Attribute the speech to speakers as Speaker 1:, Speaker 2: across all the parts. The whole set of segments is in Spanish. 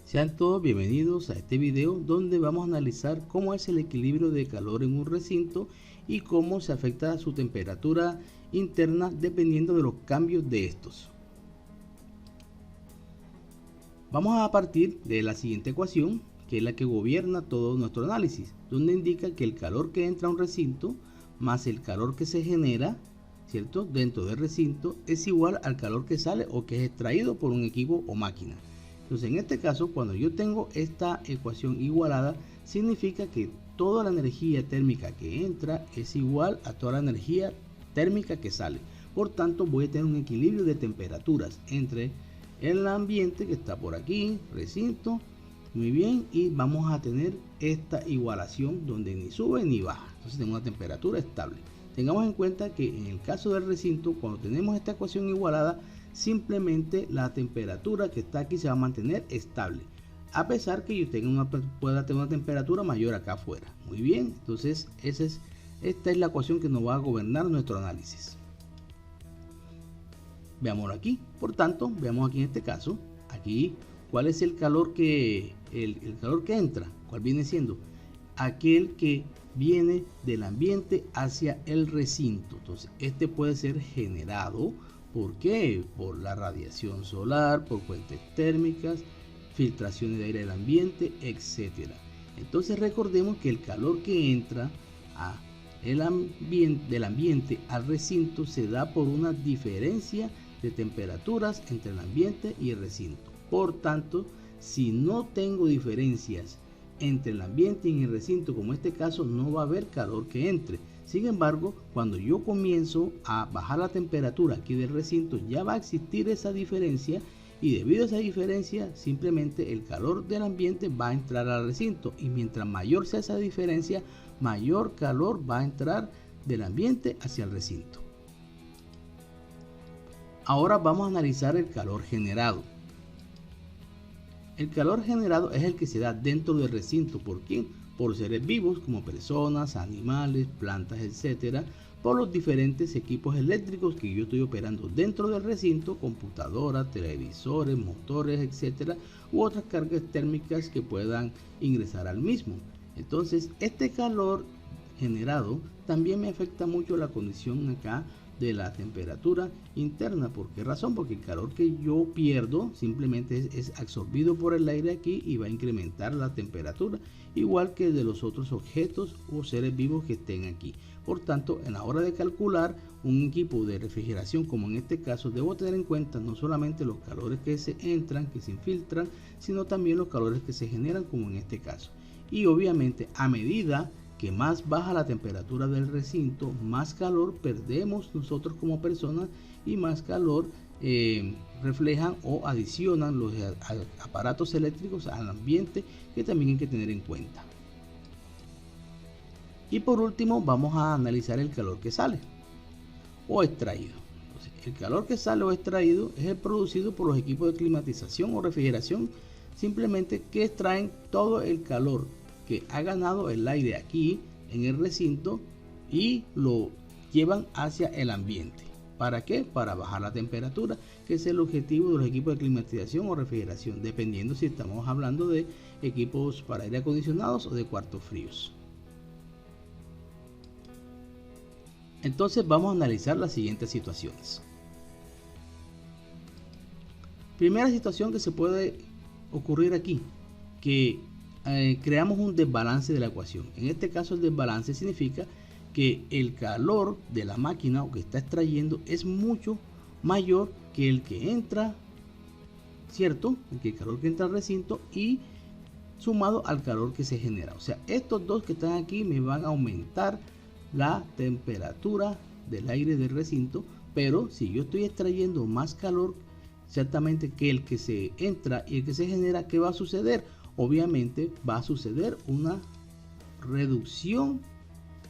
Speaker 1: Sean todos bienvenidos a este video donde vamos a analizar cómo es el equilibrio de calor en un recinto y cómo se afecta su temperatura interna dependiendo de los cambios de estos. Vamos a partir de la siguiente ecuación, que es la que gobierna todo nuestro análisis, donde indica que el calor que entra a un recinto más el calor que se genera, ¿cierto?, dentro del recinto es igual al calor que sale o que es extraído por un equipo o máquina. Entonces, en este caso, cuando yo tengo esta ecuación igualada, significa que toda la energía térmica que entra es igual a toda la energía térmica que sale. Por tanto, voy a tener un equilibrio de temperaturas entre el ambiente que está por aquí, recinto, muy bien, y vamos a tener esta igualación donde ni sube ni baja. Entonces tenemos una temperatura estable. Tengamos en cuenta que en el caso del recinto, cuando tenemos esta ecuación igualada, simplemente la temperatura que está aquí se va a mantener estable, a pesar que yo pueda tener una temperatura mayor acá afuera. Muy bien, entonces esta es la ecuación que nos va a gobernar nuestro análisis. Veámoslo aquí. Por tanto, veamos aquí en este caso, aquí, ¿cuál es el calor que entra? ¿Cuál viene siendo? Aquel que viene del ambiente hacia el recinto. Entonces, este puede ser generado. ¿Por qué? Por la radiación solar, por fuentes térmicas, filtraciones de aire del ambiente, etc. Entonces recordemos que el calor que entra del ambiente al recinto se da por una diferencia de temperaturas entre el ambiente y el recinto. Por tanto, si no tengo diferencias entre el ambiente y el recinto, como en este caso, no va a haber calor que entre. Sin embargo, cuando yo comienzo a bajar la temperatura aquí del recinto, ya va a existir esa diferencia, y debido a esa diferencia, simplemente el calor del ambiente va a entrar al recinto, y mientras mayor sea esa diferencia, mayor calor va a entrar del ambiente hacia el recinto. Ahora vamos a analizar el calor generado. El calor generado es el que se da dentro del recinto. ¿Por quién? Por seres vivos como personas, animales, plantas, etcétera, por los diferentes equipos eléctricos que yo estoy operando dentro del recinto, computadoras, televisores, motores, etcétera, u otras cargas térmicas que puedan ingresar al mismo. Entonces, este calor generado también me afecta mucho la condición acá de la temperatura interna. ¿Por qué razón? Porque el calor que yo pierdo simplemente es absorbido por el aire aquí y va a incrementar la temperatura, igual que de los otros objetos o seres vivos que estén aquí. Por tanto, en la hora de calcular un equipo de refrigeración, como en este caso, debo tener en cuenta no solamente los calores que se entran, que se infiltran, sino también los calores que se generan, como en este caso. Y obviamente, a medida que más baja la temperatura del recinto, más calor perdemos nosotros como personas y más calor reflejan o adicionan los aparatos eléctricos al ambiente, que también hay que tener en cuenta. Y por último, vamos a analizar el calor que sale o extraído. Entonces, el calor que sale o extraído es el producido por los equipos de climatización o refrigeración, simplemente que extraen todo el calor que ha ganado el aire aquí en el recinto y lo llevan hacia el ambiente. ¿Para qué? Para bajar la temperatura, que es el objetivo de los equipos de climatización o refrigeración, dependiendo si estamos hablando de equipos para aire acondicionados o de cuartos fríos. Entonces vamos a analizar las siguientes situaciones. Primera situación que se puede ocurrir aquí, que creamos un desbalance de la ecuación. En este caso, el desbalance significa que el calor de la máquina o que está extrayendo es mucho mayor que el que entra, ¿cierto? El calor que entra al recinto y sumado al calor que se genera. O sea, estos dos que están aquí me van a aumentar la temperatura del aire del recinto, pero si yo estoy extrayendo más calor exactamente que el que se entra y el que se genera, ¿qué va a suceder? Obviamente va a suceder una reducción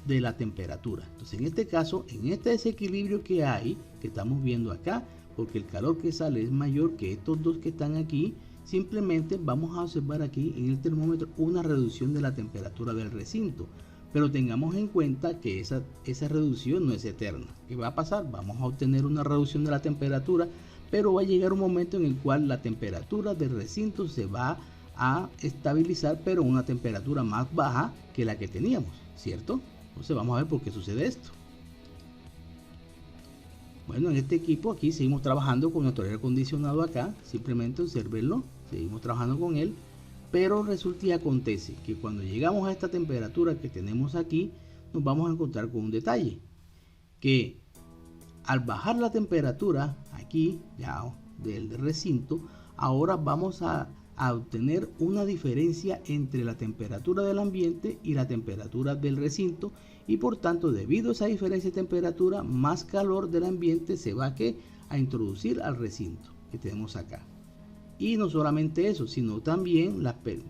Speaker 1: de la temperatura. Entonces, en este caso, en este desequilibrio que hay, que estamos viendo acá, porque el calor que sale es mayor que estos dos que están aquí, simplemente vamos a observar aquí en el termómetro una reducción de la temperatura del recinto. Pero tengamos en cuenta que esa reducción no es eterna. ¿Qué va a pasar? Vamos a obtener una reducción de la temperatura, pero va a llegar un momento en el cual la temperatura del recinto se va a estabilizar, pero a una temperatura más baja que la que teníamos, ¿cierto? Entonces vamos a ver por qué sucede esto. Bueno, en este equipo aquí seguimos trabajando con nuestro aire acondicionado acá, simplemente observenlo, seguimos trabajando con él, pero resulta y acontece que cuando llegamos a esta temperatura que tenemos aquí, nos vamos a encontrar con un detalle, que al bajar la temperatura aquí ya del recinto, ahora vamos a obtener una diferencia entre la temperatura del ambiente y la temperatura del recinto, y por tanto, debido a esa diferencia de temperatura, más calor del ambiente se va a introducir al recinto que tenemos acá. Y no solamente eso, sino también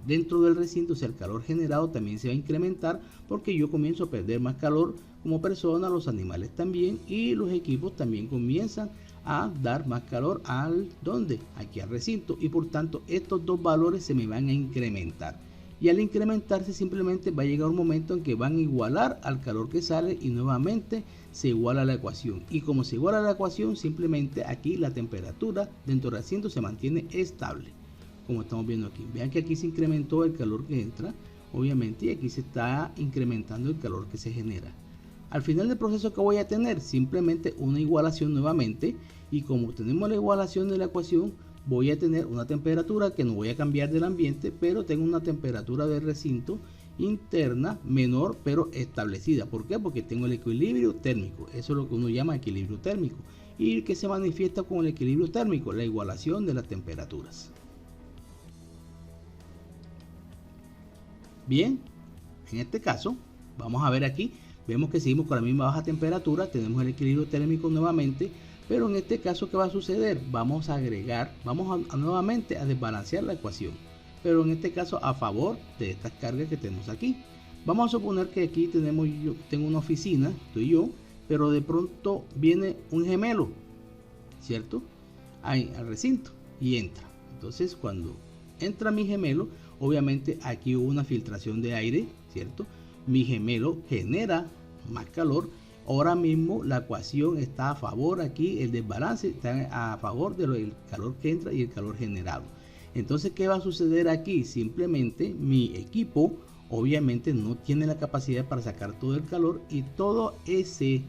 Speaker 1: dentro del recinto, o sea, el calor generado también se va a incrementar, porque yo comienzo a perder más calor como persona, los animales también, y los equipos también comienzan a dar más calor aquí al recinto, y por tanto estos dos valores se me van a incrementar, y al incrementarse simplemente va a llegar un momento en que van a igualar al calor que sale, y nuevamente se iguala la ecuación, y como se iguala la ecuación, simplemente aquí la temperatura dentro del recinto se mantiene estable, como estamos viendo aquí. Vean que aquí se incrementó el calor que entra, obviamente, y aquí se está incrementando el calor que se genera. Al final del proceso, que voy a tener simplemente una igualación nuevamente, y como tenemos la igualación de la ecuación, voy a tener una temperatura que no voy a cambiar del ambiente, pero tengo una temperatura del recinto interna menor, pero establecida. ¿Por qué? Porque tengo el equilibrio térmico. Eso es lo que uno llama equilibrio térmico. ¿Y que se manifiesta con el equilibrio térmico? La igualación de las temperaturas. Bien, en este caso, vamos a ver aquí, vemos que seguimos con la misma baja temperatura, tenemos el equilibrio térmico nuevamente, pero en este caso, ¿qué va a suceder? Vamos a agregar, nuevamente a desbalancear la ecuación, pero en este caso a favor de estas cargas que tenemos aquí. Vamos a suponer que aquí tengo una oficina, estoy yo, pero de pronto viene un gemelo, ¿cierto? Ahí al recinto y entra. Entonces, cuando entra mi gemelo, obviamente aquí hubo una filtración de aire, ¿cierto? Mi gemelo genera más calor. Ahora mismo la ecuación está a favor, aquí el desbalance está a favor del calor que entra y el calor generado. Entonces, ¿qué va a suceder aquí? Simplemente mi equipo obviamente no tiene la capacidad para sacar todo el calor, y todo ese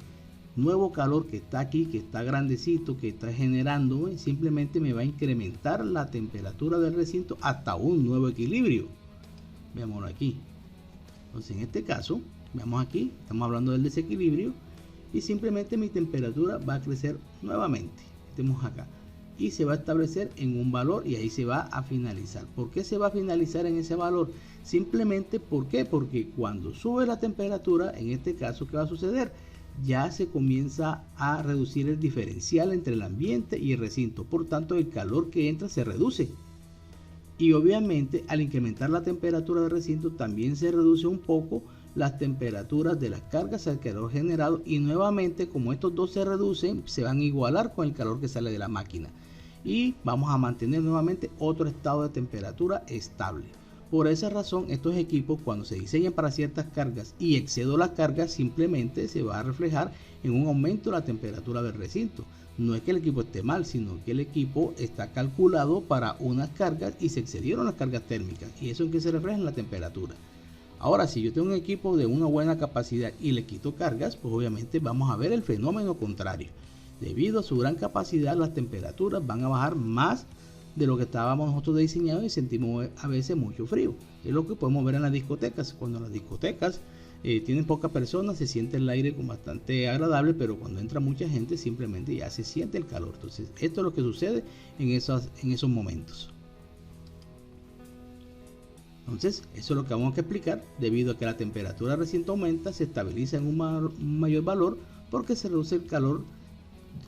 Speaker 1: nuevo calor que está aquí, que está grandecito, que está generando, simplemente me va a incrementar la temperatura del recinto hasta un nuevo equilibrio. Veámoslo aquí. Entonces, en este caso, veamos aquí, estamos hablando del desequilibrio, y simplemente mi temperatura va a crecer nuevamente. Estemos acá y se va a establecer en un valor, y ahí se va a finalizar. ¿Por qué se va a finalizar en ese valor? Simplemente, ¿por qué? Porque cuando sube la temperatura, en este caso, ¿qué va a suceder? Ya se comienza a reducir el diferencial entre el ambiente y el recinto, por tanto el calor que entra se reduce, y obviamente al incrementar la temperatura del recinto también se reduce un poco las temperaturas de las cargas al calor generado, y nuevamente, como estos dos se reducen, se van a igualar con el calor que sale de la máquina, y vamos a mantener nuevamente otro estado de temperatura estable. Por esa razón, estos equipos, cuando se diseñan para ciertas cargas y excedo las cargas, simplemente se va a reflejar en un aumento de la temperatura del recinto. No es que el equipo esté mal, sino que el equipo está calculado para unas cargas y se excedieron las cargas térmicas, y eso es que se refleja en la temperatura. Ahora, si yo tengo un equipo de una buena capacidad y le quito cargas, pues obviamente vamos a ver el fenómeno contrario. Debido a su gran capacidad, las temperaturas van a bajar más de lo que estábamos nosotros diseñados, y sentimos a veces mucho frío. Es lo que podemos ver en las discotecas. Cuando las discotecas tienen pocas personas, se siente el aire con bastante agradable, pero cuando entra mucha gente, simplemente ya se siente el calor. Entonces, esto es lo que sucede en esos momentos. Entonces, eso es lo que vamos a explicar. Debido a que la temperatura del recinto aumenta, se estabiliza en un mayor valor, porque se reduce el calor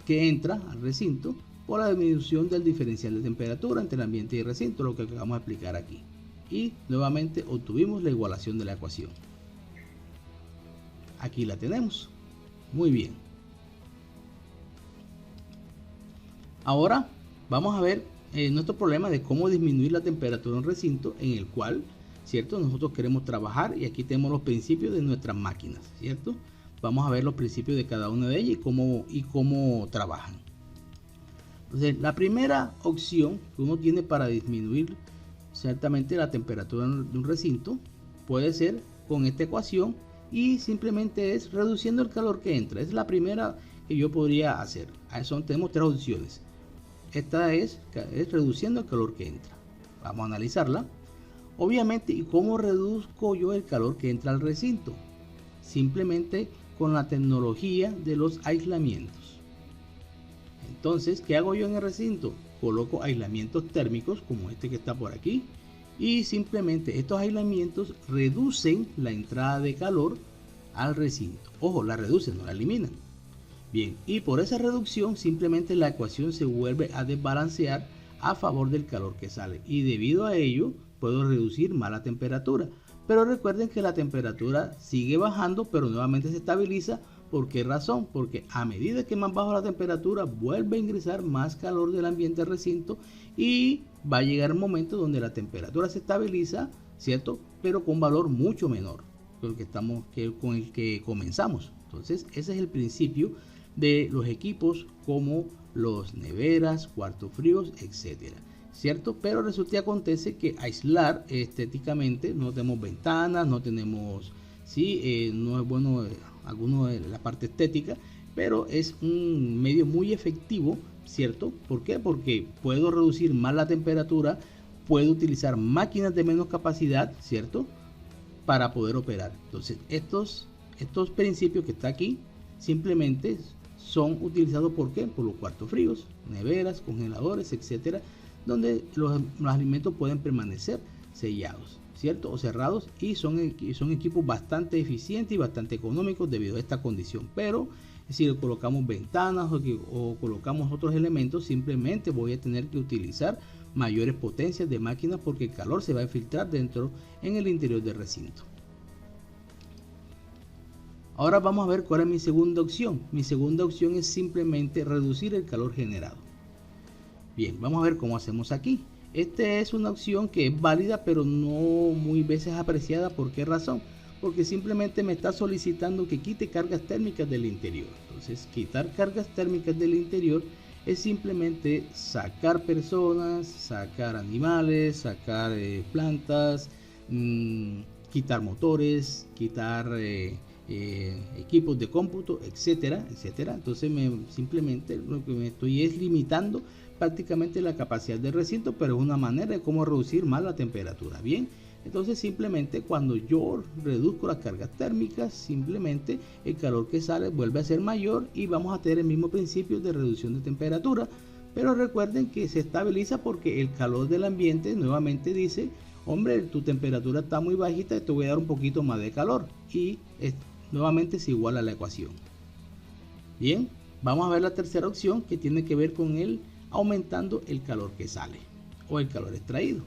Speaker 1: que entra al recinto por la disminución del diferencial de temperatura entre el ambiente y el recinto, lo que acabamos de explicar aquí. Y nuevamente obtuvimos la igualación de la ecuación. Aquí la tenemos. Muy bien. Ahora vamos a ver nuestro problema de cómo disminuir la temperatura en un recinto en el cual, ¿cierto?, nosotros queremos trabajar, y aquí tenemos los principios de nuestras máquinas, ¿cierto? Vamos a ver los principios de cada una de ellas y cómo trabajan. Entonces, la primera opción que uno tiene para disminuir ciertamente la temperatura de un recinto puede ser con esta ecuación y simplemente es reduciendo el calor que entra. Es la primera que yo podría hacer. Tenemos tres opciones. Esta es reduciendo el calor que entra. Vamos a analizarla. Obviamente, ¿y cómo reduzco yo el calor que entra al recinto? Simplemente con la tecnología de los aislamientos. Entonces, ¿qué hago yo en el recinto? Coloco aislamientos térmicos como este que está por aquí y simplemente estos aislamientos reducen la entrada de calor al recinto. Ojo, la reducen, no la eliminan. Bien, y por esa reducción simplemente la ecuación se vuelve a desbalancear a favor del calor que sale y debido a ello puedo reducir más la temperatura. Pero recuerden que la temperatura sigue bajando, pero nuevamente se estabiliza. ¿Por qué razón? Porque a medida que más baja la temperatura, vuelve a ingresar más calor del ambiente al recinto y va a llegar un momento donde la temperatura se estabiliza, ¿cierto? Pero con valor mucho menor con el que comenzamos. Entonces, ese es el principio de los equipos como los neveras, cuartos fríos, etcétera, ¿cierto? Pero resulta y acontece que aislar estéticamente, no tenemos ventanas, no tenemos, no es bueno alguno de la parte estética, pero es un medio muy efectivo, ¿cierto? ¿Por qué? Porque puedo reducir más la temperatura, puedo utilizar máquinas de menos capacidad, ¿cierto? Para poder operar. Entonces, estos principios que está aquí simplemente son utilizados ¿por qué? Por los cuartos fríos, neveras, congeladores, etcétera, donde los alimentos pueden permanecer sellados, ¿cierto? O cerrados y son equipos bastante eficientes y bastante económicos debido a esta condición. Pero si le colocamos ventanas o colocamos otros elementos, simplemente voy a tener que utilizar mayores potencias de máquinas porque el calor se va a filtrar en el interior del recinto. Ahora vamos a ver cuál es mi segunda opción. Mi segunda opción es simplemente reducir el calor generado. Bien, vamos a ver cómo hacemos aquí. Esta es una opción que es válida pero no muy veces apreciada. ¿Por qué razón? Porque simplemente me está solicitando que quite cargas térmicas del interior. Entonces, quitar cargas térmicas del interior es simplemente sacar personas, sacar animales, sacar plantas, quitar motores, quitar equipos de cómputo, etcétera, etcétera. Entonces simplemente lo que me estoy es limitando prácticamente la capacidad del recinto, pero es una manera de cómo reducir más la temperatura. Bien, entonces simplemente cuando yo reduzco las cargas térmicas, simplemente el calor que sale vuelve a ser mayor y vamos a tener el mismo principio de reducción de temperatura. Pero recuerden que se estabiliza porque el calor del ambiente nuevamente dice, hombre, tu temperatura está muy bajita, te voy a dar un poquito más de calor y nuevamente se iguala la ecuación. Bien, vamos a ver la tercera opción que tiene que ver con aumentando el calor que sale o el calor extraído.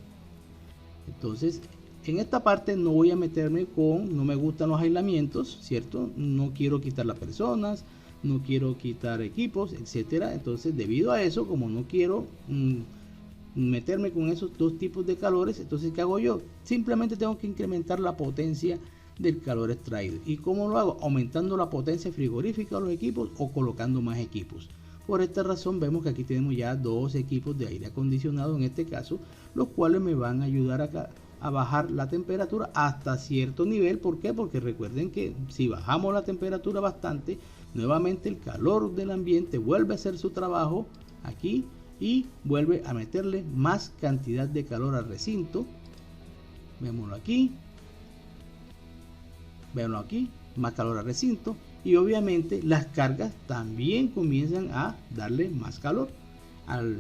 Speaker 1: Entonces, en esta parte no voy a meterme no me gustan los aislamientos, ¿cierto? No quiero quitar las personas, no quiero quitar equipos, etcétera. Entonces, debido a eso, como no quiero meterme con esos dos tipos de calores, entonces ¿qué hago yo? Simplemente tengo que incrementar la potencia del calor extraído. ¿Y cómo lo hago? Aumentando la potencia frigorífica de los equipos o colocando más equipos. Por esta razón vemos que aquí tenemos ya dos equipos de aire acondicionado en este caso, los cuales me van a ayudar a bajar la temperatura hasta cierto nivel. ¿Por qué? Porque recuerden que si bajamos la temperatura bastante, nuevamente el calor del ambiente vuelve a hacer su trabajo aquí y vuelve a meterle más cantidad de calor al recinto. Vémoslo aquí, más calor al recinto. Y obviamente las cargas también comienzan a darle más calor al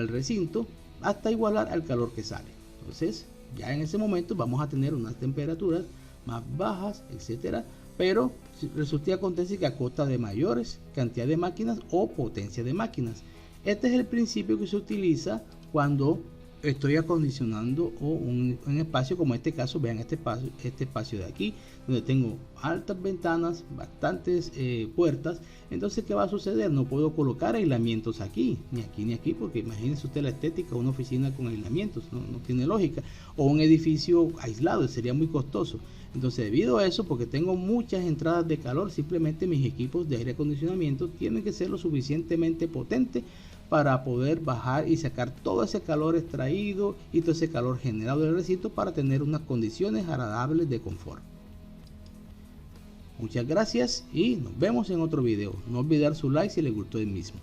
Speaker 1: recinto hasta igualar al calor que sale. Entonces ya en ese momento vamos a tener unas temperaturas más bajas, etcétera, pero resulta y acontece que a costa de mayores cantidad de máquinas o potencia de máquinas. Este es el principio que se utiliza cuando estoy acondicionando un espacio como este caso. Vean este espacio de aquí donde tengo altas ventanas, bastantes puertas. Entonces, ¿qué va a suceder? No puedo colocar aislamientos aquí ni aquí, porque imagínense usted la estética de una oficina con aislamientos, no tiene lógica, o un edificio aislado, sería muy costoso. Entonces, debido a eso, porque tengo muchas entradas de calor, simplemente mis equipos de aire acondicionamiento tienen que ser lo suficientemente potentes para poder bajar y sacar todo ese calor extraído y todo ese calor generado del recinto para tener unas condiciones agradables de confort. Muchas gracias y nos vemos en otro video. No olvidar su like si les gustó el mismo.